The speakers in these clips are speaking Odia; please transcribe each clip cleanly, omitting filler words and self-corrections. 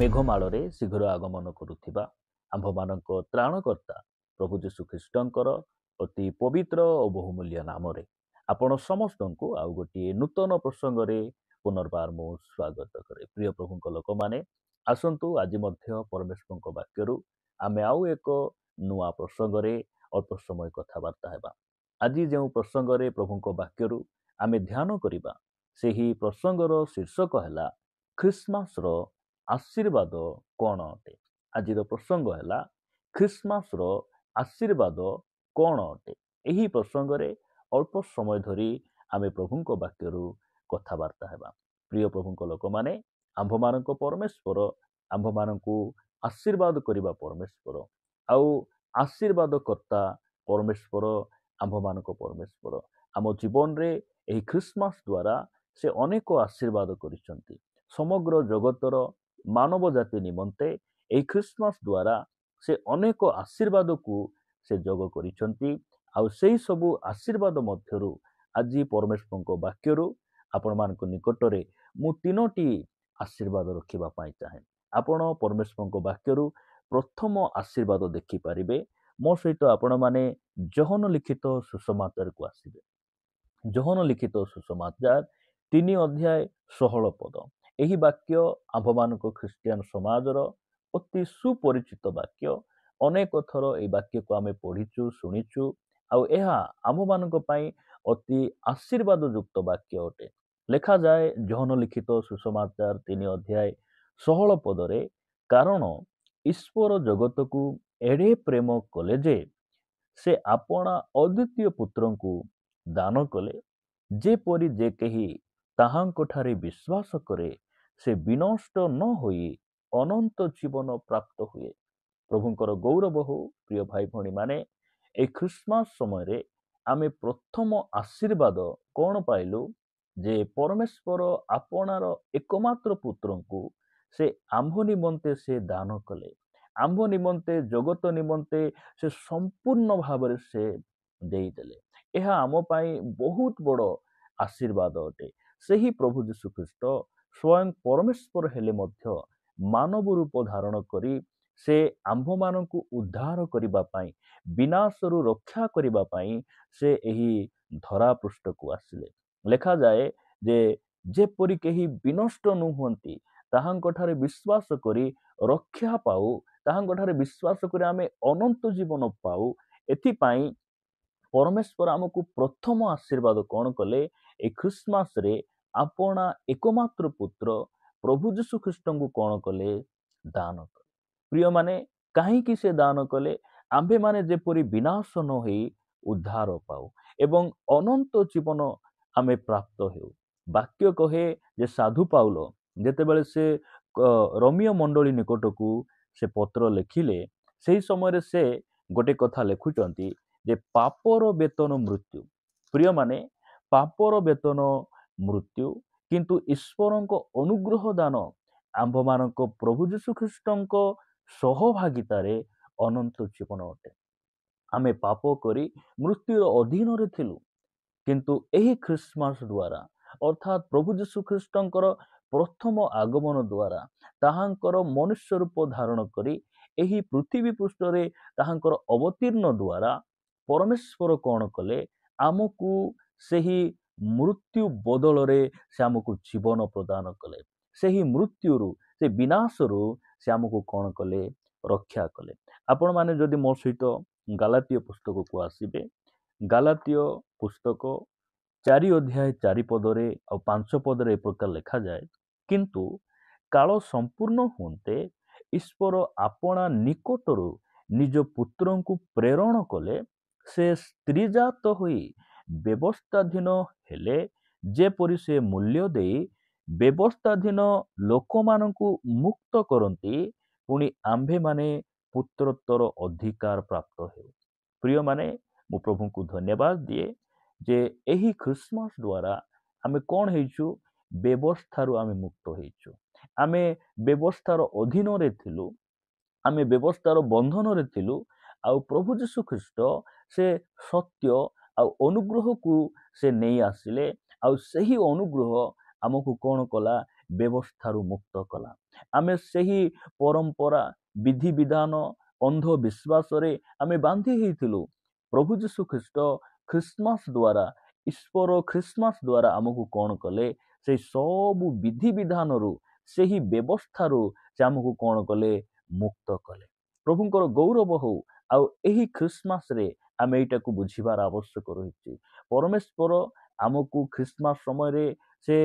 मेघमाଳରେ शीघ्र आगमन करुथिबा आम्भମାନଙ୍କ त्राणकर्ता प्रभु जीशु ख्रीष्टଙ୍କର ଅତି ପବିତ୍ର ଓ ବହୁମୂଲ୍ୟ ନାମରେ ଆପଣ ସମସ୍ତଙ୍କୁ ଆଉ ଗୋଟିଏ ନୂତନ ପ୍ରସଙ୍ଗରେ ପୁନର୍ବାର ମୁଁ ସ୍ୱାଗତ କରେ। ପ୍ରିୟ ପ୍ରଭୁଙ୍କ ଲୋକମାନେ ଆସନ୍ତୁ ଆଜି ମଧ୍ୟ ପରମେଶ୍ୱରଙ୍କ ବାକ୍ୟରୁ ଆମେ ଆଉ ଏକ ନୂଆ ପ୍ରସଙ୍ଗରେ ଅଳ୍ପ ସମୟ କଥାବାର୍ତ୍ତା ହେବା। ଆଜି ଯେଉଁ ପ୍ରସଙ୍ଗରେ ପ୍ରଭୁଙ୍କ ବାକ୍ୟରୁ ଆମେ ଧ୍ୟାନ କରିବା ସେହି ପ୍ରସଙ୍ଗର ଶୀର୍ଷକ ହେଲା ଖ୍ରୀଷ୍ଟମାସର ଆଶୀର୍ବାଦ କ'ଣ ଅଟେ। ଆଜିର ପ୍ରସଙ୍ଗ ହେଲା ଖ୍ରୀଷ୍ଟମାସର ଆଶୀର୍ବାଦ କ'ଣ ଅଟେ। ଏହି ପ୍ରସଙ୍ଗରେ ଅଳ୍ପ ସମୟ ଧରି ଆମେ ପ୍ରଭୁଙ୍କ ବାକ୍ୟରୁ କଥାବାର୍ତ୍ତା ହେବା। ପ୍ରିୟ ପ୍ରଭୁଙ୍କ ଲୋକମାନେ ଆମ୍ଭମାନଙ୍କ ପରମେଶ୍ୱର ଆମ୍ଭମାନଙ୍କୁ ଆଶୀର୍ବାଦ କରିବା ପରମେଶ୍ୱର ଆଉ ଆଶୀର୍ବାଦ କର୍ତ୍ତା ପରମେଶ୍ୱର ଆମ୍ଭମାନଙ୍କ ପରମେଶ୍ୱର। ଆମ ଜୀବନରେ ଏହି ଖ୍ରୀଷ୍ଟମାସ ଦ୍ୱାରା ସେ ଅନେକ ଆଶୀର୍ବାଦ କରିଛନ୍ତି। ସମଗ୍ର ଜଗତର ମାନବ ଜାତି ନିମନ୍ତେ ଏହି ଖ୍ରୀଷ୍ଟମାସ ଦ୍ୱାରା ସେ ଅନେକ ଆଶୀର୍ବାଦକୁ ସେ ଯୋଗ କରିଛନ୍ତି। ଆଉ ସେହି ସବୁ ଆଶୀର୍ବାଦ ମଧ୍ୟରୁ ଆଜି ପରମେଶ୍ୱରଙ୍କ ବାକ୍ୟରୁ ଆପଣମାନଙ୍କ ନିକଟରେ ମୁଁ 3ଟି ଆଶୀର୍ବାଦ ରଖିବା ପାଇଁ ଚାହେଁ। ଆପଣ ପରମେଶ୍ୱରଙ୍କ ବାକ୍ୟରୁ ପ୍ରଥମ ଆଶୀର୍ବାଦ ଦେଖିପାରିବେ। ମୋ ସହିତ ଆପଣମାନେ ଯୋହନ ଲିଖିତ ସୁସମାଚାରକୁ ଆସିବେ। ଯୋହନ ଲିଖିତ ସୁସମାଚାର 3 ଅଧ୍ୟାୟ 16 ପଦ। ଏହି ବାକ୍ୟ ଆମ୍ଭମାନଙ୍କ ଖ୍ରୀଷ୍ଟିଆନ ସମାଜର ଅତି ସୁପରିଚିତ ବାକ୍ୟ। ଅନେକ ଥର ଏହି ବାକ୍ୟକୁ ଆମେ ପଢ଼ିଛୁ, ଶୁଣିଛୁ, ଆଉ ଏହା ଆମ୍ଭମାନଙ୍କ ପାଇଁ ଅତି ଆଶୀର୍ବାଦ ଯୁକ୍ତ ବାକ୍ୟ ଅଟେ। ଲେଖାଯାଏ ଯୋହନ ଲିଖିତ ସୁସମାଚାର 3 ଅଧ୍ୟାୟ 16 ପଦରେ, କାରଣ ଈଶ୍ୱର ଜଗତକୁ ଏଡ଼େ ପ୍ରେମ କଲେ ଯେ ସେ ଆପଣା ଅଦ୍ୱିତୀୟ ପୁତ୍ରଙ୍କୁ ଦାନ କଲେ, ଯେପରି ଯେ କେହି ତାହାଙ୍କଠାରେ ବିଶ୍ୱାସ କରେ ସେ ବିନଷ୍ଟ ନ ହୋଇ ଅନନ୍ତ ଜୀବନ ପ୍ରାପ୍ତ ହୁଏ। ପ୍ରଭୁଙ୍କର ଗୌରବ ହଉ। ପ୍ରିୟ ଭାଇ ଭଉଣୀମାନେ, ଏହି ଖ୍ରୀଷ୍ଟମାସ ସମୟରେ ଆମେ ପ୍ରଥମ ଆଶୀର୍ବାଦ କ'ଣ ପାଇଲୁ? ଯେ ପରମେଶ୍ୱର ଆପଣାର ଏକମାତ୍ର ପୁତ୍ରଙ୍କୁ ସେ ଆମ୍ଭ ନିମନ୍ତେ ସେ ଦାନ କଲେ। ଆମ୍ଭ ନିମନ୍ତେ, ଜଗତ ନିମନ୍ତେ ସେ ସମ୍ପୂର୍ଣ୍ଣ ଭାବରେ ସେ ଦେଇଦେଲେ। ଏହା ଆମ ପାଇଁ ବହୁତ ବଡ଼ ଆଶୀର୍ବାଦ ଅଟେ। ସେହି ପ୍ରଭୁ ଯୀଶୁ ଖ୍ରୀଷ୍ଟ ସ୍ୱୟଂ ପରମେଶ୍ୱର ହେଲେ ମଧ୍ୟ ମାନବ ରୂପ ଧାରଣ କରି ସେ ଆମ୍ଭମାନଙ୍କୁ ଉଦ୍ଧାର କରିବା ପାଇଁ, ବିନାଶରୁ ରକ୍ଷା କରିବା ପାଇଁ ସେ ଏହି ଧରା ପୃଷ୍ଠକୁ ଆସିଲେ। ଲେଖାଯାଏ ଯେ ଯେପରି କେହି ବିନଷ୍ଟ ନ ହୁଅନ୍ତି, ତାହାଙ୍କଠାରେ ବିଶ୍ୱାସ କରି ରକ୍ଷା ପାଉ, ତାହାଙ୍କଠାରେ ବିଶ୍ୱାସ କରି ଆମେ ଅନନ୍ତ ଜୀବନ ପାଉ। ଏଥିପାଇଁ ପରମେଶ୍ୱର ଆମକୁ ପ୍ରଥମ ଆଶୀର୍ବାଦ କ'ଣ କଲେ? ଏହି ଖ୍ରୀଷ୍ଟମାସରେ ଆପଣା ଏକମାତ୍ର ପୁତ୍ର ପ୍ରଭୁ ଯୀଶୁ ଖ୍ରୀଷ୍ଟଙ୍କୁ କ'ଣ କଲେ? ଦାନ କଲେ। ପ୍ରିୟମାନେ, କାହିଁକି ସେ ଦାନ କଲେ? ଆମ୍ଭେମାନେ ଯେପରି ବିନାଶ ନ ହୋଇ ଉଦ୍ଧାର ପାଉ ଏବଂ ଅନନ୍ତ ଜୀବନ ଆମେ ପ୍ରାପ୍ତ ହେଉ। ବାକ୍ୟ କହେ ଯେ ସାଧୁ ପାଉଲ ଯେତେବେଳେ ସେ ରୋମୀୟ ମଣ୍ଡଳୀ ନିକଟକୁ ସେ ପତ୍ର ଲେଖିଲେ, ସେହି ସମୟରେ ସେ ଗୋଟେ କଥା ଲେଖୁଛନ୍ତି ଯେ ପାପର ବେତନ ମୃତ୍ୟୁ। ପ୍ରିୟମାନେ, ପାପର ବେତନ ମୃତ୍ୟୁ, କିନ୍ତୁ ଈଶ୍ୱରଙ୍କ ଅନୁଗ୍ରହ ଦାନ ଆମ୍ଭମାନଙ୍କ ପ୍ରଭୁ ଯୀଶୁ ଖ୍ରୀଷ୍ଟଙ୍କ ସହଭାଗିତାରେ ଅନନ୍ତ ଜୀବନ ଅଟେ। ଆମେ ପାପ କରି ମୃତ୍ୟୁର ଅଧୀନରେ ଥିଲୁ, କିନ୍ତୁ ଏହି ଖ୍ରୀଷ୍ଟମାସ ଦ୍ୱାରା ଅର୍ଥାତ୍ ପ୍ରଭୁ ଯୀଶୁ ଖ୍ରୀଷ୍ଟଙ୍କର ପ୍ରଥମ ଆଗମନ ଦ୍ୱାରା ତାହାଙ୍କର ମନୁଷ୍ୟ ରୂପ ଧାରଣ କରି ଏହି ପୃଥିବୀ ପୃଷ୍ଠରେ ତାହାଙ୍କର ଅବତୀର୍ଣ୍ଣ ଦ୍ୱାରା ପରମେଶ୍ୱର କ'ଣ କଲେ? ଆମକୁ ସେହି ମୃତ୍ୟୁ ବଦଳରେ ସେ ଆମକୁ ଜୀବନ ପ୍ରଦାନ କଲେ। ସେହି ମୃତ୍ୟୁରୁ, ସେ ବିନାଶରୁ ସେ ଆମକୁ କ'ଣ କଲେ? ରକ୍ଷା କଲେ। ଆପଣମାନେ ଯଦି ମୋ ସହିତ ଗାଲାତୀୟ ପୁସ୍ତକକୁ ଆସିବେ, ଗାଲାତୀୟ ପୁସ୍ତକ 4 ଅଧ୍ୟାୟ 4 ପଦରେ ଆଉ 5 ପଦରେ ଏ ପ୍ରକାର ଲେଖାଯାଏ, କିନ୍ତୁ କାଳ ସମ୍ପୂର୍ଣ୍ଣ ହୁଅନ୍ତେ ଈଶ୍ୱର ଆପଣା ନିକଟରୁ ନିଜ ପୁତ୍ରଙ୍କୁ ପ୍ରେରଣ କଲେ। ସେ ସ୍ତ୍ରୀଜାତ ହୋଇ ବ୍ୟବସ୍ଥାଧୀନ ହେଲେ, ଯେପରି ସେ ମୂଲ୍ୟ ଦେଇ ବ୍ୟବସ୍ଥାଧୀନ ଲୋକମାନଙ୍କୁ ମୁକ୍ତ କରନ୍ତି, ପୁଣି ଆମ୍ଭେମାନେ ପୁତ୍ରତ୍ୱର ଅଧିକାର ପ୍ରାପ୍ତ ହେଉ। ପ୍ରିୟମାନେ, ମୁଁ ପ୍ରଭୁଙ୍କୁ ଧନ୍ୟବାଦ ଦିଏ ଯେ ଏହି ଖ୍ରୀଷ୍ଟମାସ ଦ୍ୱାରା ଆମେ କ'ଣ ହେଇଛୁ? ବ୍ୟବସ୍ଥାରୁ ଆମେ ମୁକ୍ତ ହେଇଛୁ। ଆମେ ବ୍ୟବସ୍ଥାର ଅଧୀନରେ ଥିଲୁ, ଆମେ ବ୍ୟବସ୍ଥାର ବନ୍ଧନରେ ଥିଲୁ। ଆଉ ପ୍ରଭୁ ଯୀଶୁ ଖ୍ରୀଷ୍ଟ ସେ ସତ୍ୟ ଆଉ ଅନୁଗ୍ରହକୁ ସେ ନେଇ ଆସିଲେ। ଆଉ ସେହି ଅନୁଗ୍ରହ ଆମକୁ କ'ଣ କଲା? ବ୍ୟବସ୍ଥାରୁ ମୁକ୍ତ କଲା। ଆମେ ସେହି ପରମ୍ପରା ବିଧିବିଧାନ ଅନ୍ଧବିଶ୍ୱାସରେ ଆମେ ବାନ୍ଧି ହେଇଥିଲୁ। ପ୍ରଭୁ ଯୀଶୁ ଖ୍ରୀଷ୍ଟ ଖ୍ରୀଷ୍ଟମାସ ଦ୍ୱାରା ଈଶ୍ୱର ଖ୍ରୀଷ୍ଟମାସ ଦ୍ୱାରା ଆମକୁ କ'ଣ କଲେ? ସେଇ ସବୁ ବିଧିବିଧାନରୁ ସେହି ବ୍ୟବସ୍ଥାରୁ ସେ ଆମକୁ କ'ଣ କଲେ? ମୁକ୍ତ କଲେ। ପ୍ରଭୁଙ୍କର ଗୌରବ ହଉ। ଆଉ ଏହି ଖ୍ରୀଷ୍ଟମାସରେ ଆମେ ଏଇଟାକୁ ବୁଝିବାର ଆବଶ୍ୟକ ରହିଛି। ପରମେଶ୍ୱର ଆମକୁ ଖ୍ରୀଷ୍ଟମାସ ସମୟରେ ସେ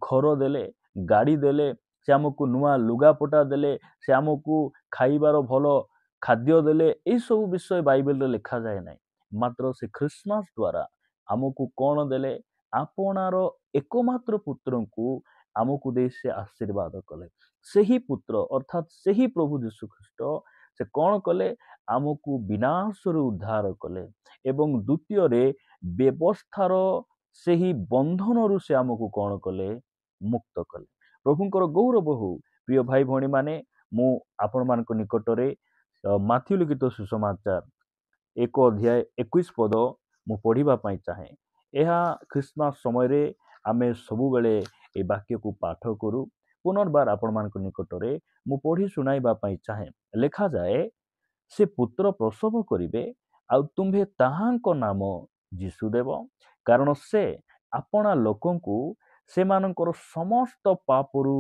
ଘର ଦେଲେ, ଗାଡ଼ି ଦେଲେ, ସେ ଆମକୁ ନୂଆ ଲୁଗାପଟା ଦେଲେ, ସେ ଆମକୁ ଖାଇବାର ଭଲ ଖାଦ୍ୟ ଦେଲେ। ଏଇସବୁ ବିଷୟ ବାଇବେଲରେ ଲେଖାଯାଏ ନାହିଁ। ମାତ୍ର ସେ ଖ୍ରୀଷ୍ଟମାସ ଦ୍ୱାରା ଆମକୁ କ'ଣ ଦେଲେ? ଆପଣାର ଏକମାତ୍ର ପୁତ୍ରଙ୍କୁ ଆମକୁ ଦେଇ ସେ ଆଶୀର୍ବାଦ କଲେ। ସେହି ପୁତ୍ର ଅର୍ଥାତ୍ ସେହି ପ୍ରଭୁ ଯୀଶୁ ଖ୍ରୀଷ୍ଟ ସେ କ'ଣ କଲେ? ଆମକୁ ବିନାଶରୁ ଉଦ୍ଧାର କଲେ ଏବଂ ଦ୍ୱିତୀୟରେ ବ୍ୟବସ୍ଥାର ସେହି ବନ୍ଧନରୁ ସେ ଆମକୁ କ'ଣ କଲେ? ମୁକ୍ତ କଲେ। ପ୍ରଭୁଙ୍କର ଗୌରବ ହଉ। ପ୍ରିୟ ଭାଇ ଭଉଣୀମାନେ, ମୁଁ ଆପଣମାନଙ୍କ ନିକଟରେ ମାଥ୍ୟୁ ଲିଖିତ ସୁସମାଚାର 1:21 ମୁଁ ପଢ଼ିବା ପାଇଁ ଚାହେଁ। ଏହା ଖ୍ରୀଷ୍ଟମାସ ସମୟରେ ଆମେ ସବୁବେଳେ ଏ ବାକ୍ୟକୁ ପାଠ କରୁ। ପୁନର୍ବାର ଆପଣମାନଙ୍କ ନିକଟରେ ମୁଁ ପଢ଼ି ଶୁଣାଇବା ପାଇଁ ଚାହେଁ। ଲେଖାଯାଏ, ସେ ପୁତ୍ର ପ୍ରସବ କରିବେ, ଆଉ ତୁମ୍ଭେ ତାହାଙ୍କ ନାମ ଯୀଶୁ ଦେବ, କାରଣ ସେ ଆପଣା ଲୋକଙ୍କୁ ସେମାନଙ୍କର ସମସ୍ତ ପାପରୁ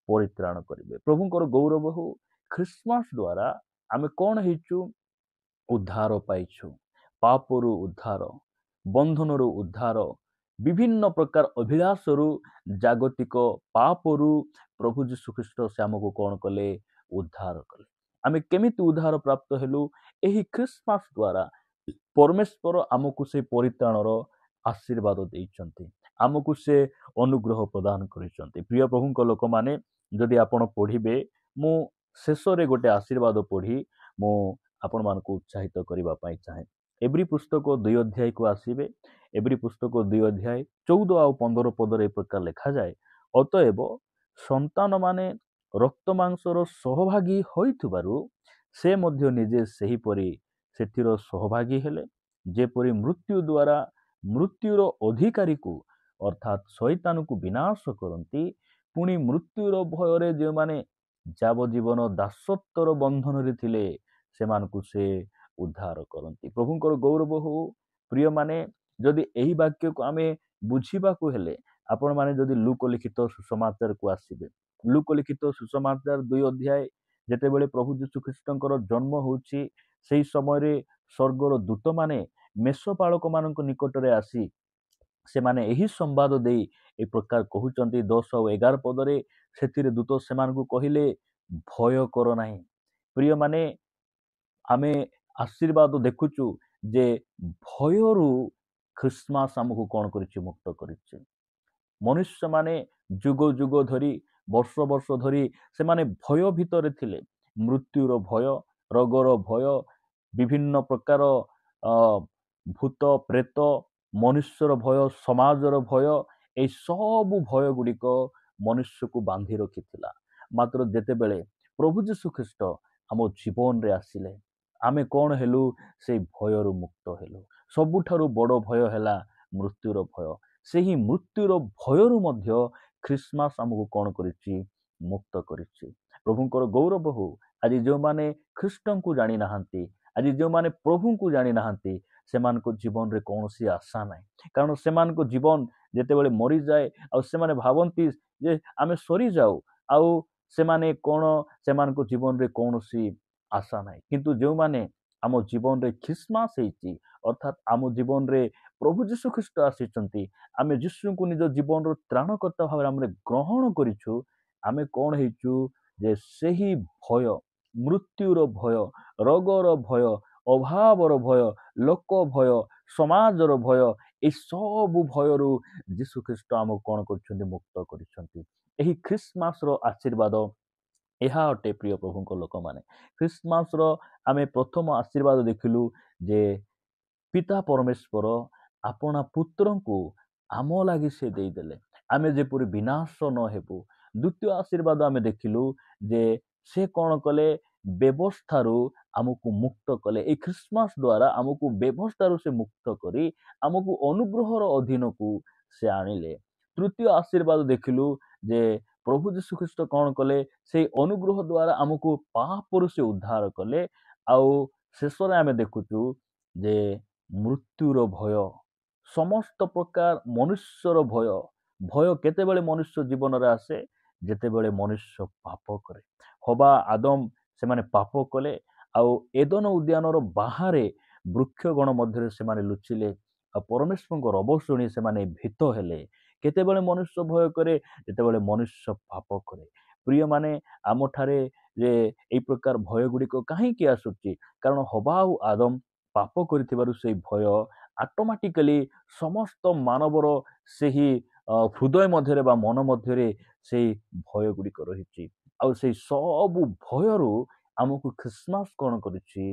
ପରିତ୍ରାଣ କରିବେ। ପ୍ରଭୁଙ୍କର ଗୌରବ ହଉ। ଖ୍ରୀଷ୍ଟମାସ ଦ୍ୱାରା ଆମେ କ'ଣ ହେଇଛୁ? ଉଦ୍ଧାର ପାଇଛୁ। ପାପରୁ ଉଦ୍ଧାର, ବନ୍ଧନରୁ ଉଦ୍ଧାର, ବିଭିନ୍ନ ପ୍ରକାର ଅଭିଳାଷରୁ, ଜାଗତିକ ପାପରୁ ପ୍ରଭୁ ଯୀଶୁ ଖ୍ରୀଷ୍ଟ ସେ ଆମକୁ କ'ଣ କଲେ? ଉଦ୍ଧାର କଲେ। ଆମେ କେମିତି ଉଦ୍ଧାର ପ୍ରାପ୍ତ ହେଲୁ? ଏହି ଖ୍ରୀଷ୍ଟମାସ ଦ୍ୱାରା ପରମେଶ୍ୱର ଆମକୁ ସେ ପରିତ୍ରାଣର ଆଶୀର୍ବାଦ ଦେଇଛନ୍ତି। ଆମକୁ ସେ ଅନୁଗ୍ରହ ପ୍ରଦାନ କରିଛନ୍ତି। ପ୍ରିୟ ପ୍ରଭୁଙ୍କ ଲୋକମାନେ, ଯଦି ଆପଣ ପଢ଼ିବେ, ମୁଁ ଶେଷରେ ଗୋଟେ ଆଶୀର୍ବାଦ ପଢ଼ି ମୁଁ ଆପଣମାନଙ୍କୁ ଉତ୍ସାହିତ କରିବା ପାଇଁ ଚାହେଁ। ଏବ୍ରୀ ପୁସ୍ତକ 2 ଅଧ୍ୟାୟକୁ ଆସିବେ। ଏବ୍ରୀ ପୁସ୍ତକ 2 ଅଧ୍ୟାୟ 14 ଆଉ 15 ପଦରେ ଏ ପ୍ରକାର ଲେଖାଯାଏ, ଅତଏବ ସନ୍ତାନମାନେ ରକ୍ତ ମାଂସର ସହଭାଗୀ ହୋଇଥିବାରୁ ସେ ମଧ୍ୟ ନିଜେ ସେହିପରି ସେଥିର ସହଭାଗୀ ହେଲେ, ଯେପରି ମୃତ୍ୟୁ ଦ୍ୱାରା ମୃତ୍ୟୁର ଅଧିକାରୀକୁ ଅର୍ଥାତ୍ ଶୈତାନକୁ ବିନାଶ କରନ୍ତି, ପୁଣି ମୃତ୍ୟୁର ଭୟରେ ଯେଉଁମାନେ ଯାବଜୀବନ ଦାସତ୍ୱର ବନ୍ଧନରେ ଥିଲେ ସେମାନଙ୍କୁ ସେ ଉଦ୍ଧାର କରନ୍ତି। ପ୍ରଭୁଙ୍କର ଗୌରବ ହଉ। ପ୍ରିୟମାନେ, ଯଦି ଏହି ବାକ୍ୟକୁ ଆମେ ବୁଝିବାକୁ ହେଲେ ଆପଣମାନେ ଯଦି ଲୁକ ଲିଖିତ ସୁସମାଚାରକୁ ଆସିବେ, ଲୁକ ଲିଖିତ ସୁସମାଚାର 2 ଅଧ୍ୟାୟ ଯେତେବେଳେ ପ୍ରଭୁ ଯୀଶୁ ଖ୍ରୀଷ୍ଟଙ୍କର ଜନ୍ମ ହେଉଛି, ସେହି ସମୟରେ ସ୍ୱର୍ଗର ଦୂତମାନେ ମେଷପାଳକମାନଙ୍କ ନିକଟରେ ଆସି ସେମାନେ ଏହି ସମ୍ବାଦ ଦେଇ ଏ ପ୍ରକାର କହୁଛନ୍ତି 10 ଆଉ 11 ପଦରେ, ସେଥିରେ ଦୂତ ସେମାନଙ୍କୁ କହିଲେ, ଭୟ କର ନାହିଁ। ପ୍ରିୟମାନେ, ଆମେ ଆଶୀର୍ବାଦ ଦେଖୁଛୁ ଯେ ଭୟରୁ ଖ୍ରୀଷ୍ଟମାସ ଆମକୁ କ'ଣ କରିଛି? ମୁକ୍ତ କରିଛି। ମନୁଷ୍ୟମାନେ ଯୁଗ ଯୁଗ ଧରି, ବର୍ଷ ବର୍ଷ ଧରି ସେମାନେ ଭୟ ଭିତରେ ଥିଲେ। ମୃତ୍ୟୁର ଭୟ, ରୋଗର ଭୟ, ବିଭିନ୍ନ ପ୍ରକାର ଭୂତ ପ୍ରେତ, ମନୁଷ୍ୟର ଭୟ, ସମାଜର ଭୟ, এই ସବୁ ଭୟ ଗୁଡ଼ିକ ମନୁଷ୍ୟକୁ ବାନ୍ଧି ରଖିଥିଲା। ମାତ୍ର ଯେତେବେଳେ ପ୍ରଭୁ ଯୀଶୁ ଖ୍ରୀଷ୍ଟ ଆମ ଜୀବନରେ ଆସିଲେ, ଆମେ କ'ଣ ହେଲୁ? ସେଇ ଭୟରୁ ମୁକ୍ତ ହେଲୁ। ସବୁଠାରୁ ବଡ଼ ଭୟ ହେଲା ମୃତ୍ୟୁର ଭୟ। ସେହି ମୃତ୍ୟୁର ଭୟରୁ ମଧ୍ୟ ଖ୍ରୀଷ୍ଟମାସ ଆମକୁ କ'ଣ କରିଛି? ମୁକ୍ତ କରିଛି। ପ୍ରଭୁଙ୍କର ଗୌରବ ହଉ। ଆଜି ଯେଉଁମାନେ ଖ୍ରୀଷ୍ଟଙ୍କୁ ଜାଣିନାହାନ୍ତି, ଆଜି ଯେଉଁମାନେ ପ୍ରଭୁଙ୍କୁ ଜାଣିନାହାନ୍ତି, ସେମାନଙ୍କ ଜୀବନରେ କୌଣସି ଆଶା ନାହିଁ। କାରଣ ସେମାନଙ୍କ ଜୀବନ ଯେତେବେଳେ ମରିଯାଏ ଆଉ ସେମାନେ ଭାବନ୍ତି ଯେ ଆମେ ସରିଯାଉ, ଆଉ ସେମାନେ କ'ଣ, ସେମାନଙ୍କ ଜୀବନରେ କୌଣସି ଆଶା ନାହିଁ। କିନ୍ତୁ ଯେଉଁମାନେ ଆମ ଜୀବନରେ ଖ୍ରୀଷ୍ଟମାସ ହେଇଛି, ଅର୍ଥାତ୍ ଆମ ଜୀବନରେ ପ୍ରଭୁ ଯୀଶୁ ଖ୍ରୀଷ୍ଟ ଆସିଛନ୍ତି, ଆମେ ଯୀଶୁଙ୍କୁ ନିଜ ଜୀବନର ତ୍ରାଣକର୍ତ୍ତା ଭାବରେ ଆମେ ଗ୍ରହଣ କରିଛୁ, ଆମେ କ'ଣ ହେଇଛୁ? ଯେ ସେହି ଭୟ, ମୃତ୍ୟୁର ଭୟ, ରୋଗର ଭୟ, ଅଭାବର ଭୟ, ଲୋକ ଭୟ, ସମାଜର ଭୟ, ଏସବୁ ଭୟରୁ ଯୀଶୁ ଖ୍ରୀଷ୍ଟ ଆମକୁ କ'ଣ କରିଛନ୍ତି? ମୁକ୍ତ କରିଛନ୍ତି। ଏହି ଖ୍ରୀଷ୍ଟମାସର ଆଶୀର୍ବାଦ ଏହା ଅଟେ। ପ୍ରିୟ ପ୍ରଭୁଙ୍କ ଲୋକମାନେ, ଖ୍ରୀଷ୍ଟମାସର ଆମେ ପ୍ରଥମ ଆଶୀର୍ବାଦ ଦେଖିଲୁ ଯେ ପିତା ପରମେଶ୍ୱର ଆପଣା ପୁତ୍ରଙ୍କୁ ଆମ ଲାଗି ସେ ଦେଇଦେଲେ, ଆମେ ଯେପରି ବିନାଶ ନ ହେବୁ। ଦ୍ୱିତୀୟ ଆଶୀର୍ବାଦ ଆମେ ଦେଖିଲୁ ଯେ ସେ କ'ଣ କଲେ? ବ୍ୟବସ୍ଥାରୁ ଆମକୁ ମୁକ୍ତ କଲେ। এই ଖ୍ରୀଷ୍ଟମାସ ଦ୍ୱାରା ଆମକୁ ବ୍ୟବସ୍ଥାରୁ ସେ ମୁକ୍ତ କରି ଆମକୁ ଅନୁଗ୍ରହର ଅଧୀନକୁ ସେ ଆଣିଲେ। ତୃତୀୟ ଆଶୀର୍ବାଦ ଦେଖିଲୁ ଯେ ପ୍ରଭୁ ଯୀଶୁଖ୍ରୀଷ୍ଟ କ'ଣ କଲେ? ସେଇ ଅନୁଗ୍ରହ ଦ୍ୱାରା ଆମକୁ ପାପରୁ ସେ ଉଦ୍ଧାର କଲେ। ଆଉ ଶେଷରେ ଆମେ ଦେଖୁଛୁ ଯେ ମୃତ୍ୟୁର ଭୟ, ସମସ୍ତ ପ୍ରକାର ମନୁଷ୍ୟର ଭୟ କେତେବେଳେ ମନୁଷ୍ୟ ଜୀବନରେ ଆସେ? ଯେତେବେଳେ ମନୁଷ୍ୟ ପାପ କରେ। ହବା ଆଦମ ସେମାନେ ପାପ କଲେ, ଆଉ ଏଦନ ଉଦ୍ୟାନର ବାହାରେ ବୃକ୍ଷଗଣ ମଧ୍ୟରେ ସେମାନେ ଲୁଚିଲେ, ଆଉ ପରମେଶ୍ୱରଙ୍କ ରବ ଶୁଣି ସେମାନେ ଭୀତ ହେଲେ। କେତେବେଳେ ମନୁଷ୍ୟ ଭୟ କରେ? ଯେତେବେଳେ ମନୁଷ୍ୟ ପାପ କରେ। ପ୍ରିୟମାନେ, ଆମଠାରେ ଯେ ଏଇ ପ୍ରକାର ଭୟ ଗୁଡ଼ିକ କାହିଁକି ଆସୁଛି? କାରଣ ହବା ଆଉ ଆଦମ ପାପ କରିଥିବାରୁ ସେଇ ଭୟ ଅଟୋମେଟିକାଲି ସମସ୍ତ ମାନବର ସେହି ହୃଦୟ ମଧ୍ୟରେ ବା ମନ ମଧ୍ୟରେ ସେଇ ଭୟ ଗୁଡ଼ିକ ରହିଛି। ଆଉ ସେଇ ସବୁ ଭୟରୁ ଆମକୁ ଖ୍ରୀଷ୍ଟମାସ କ'ଣ କରିଛି?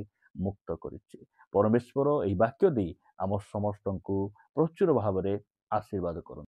ମୁକ୍ତ କରିଛି। ପରମେଶ୍ୱର ଏହି ବାକ୍ୟ ଦେଇ ଆମ ସମସ୍ତଙ୍କୁ ପ୍ରଚୁର ଭାବରେ ଆଶୀର୍ବାଦ କରନ୍ତୁ।